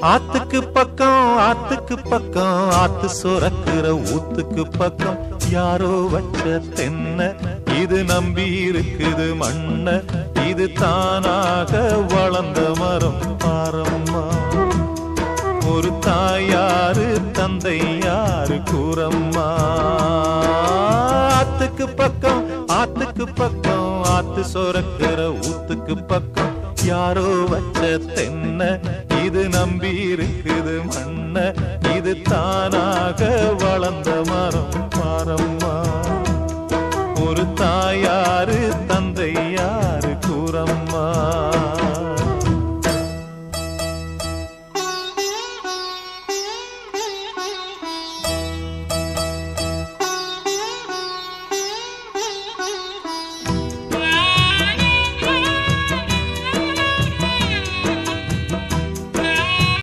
ஆத்துக்கு பக்கம் ஆத்துக்கு பக்கம் ஆத்து சுரக்கிற ஊத்துக்கு பக்கம் யாரோ வச்ச தென்ன இது நம்பி இருக்குது மண்ண இது தானாக வளர்ந்த மரம் பாரம்மா ஒரு தாயாரு தந்தை யாரு கூறம்மா ஆத்துக்கு பக்கம் ஆத்து சுரக்கிற ஊத்துக்கு பக்கம் யாரோ வச்ச தென்ன இது நம்பி இருக்குது மண்ண இது தானாக வளர்ந்த மரம் பாரம்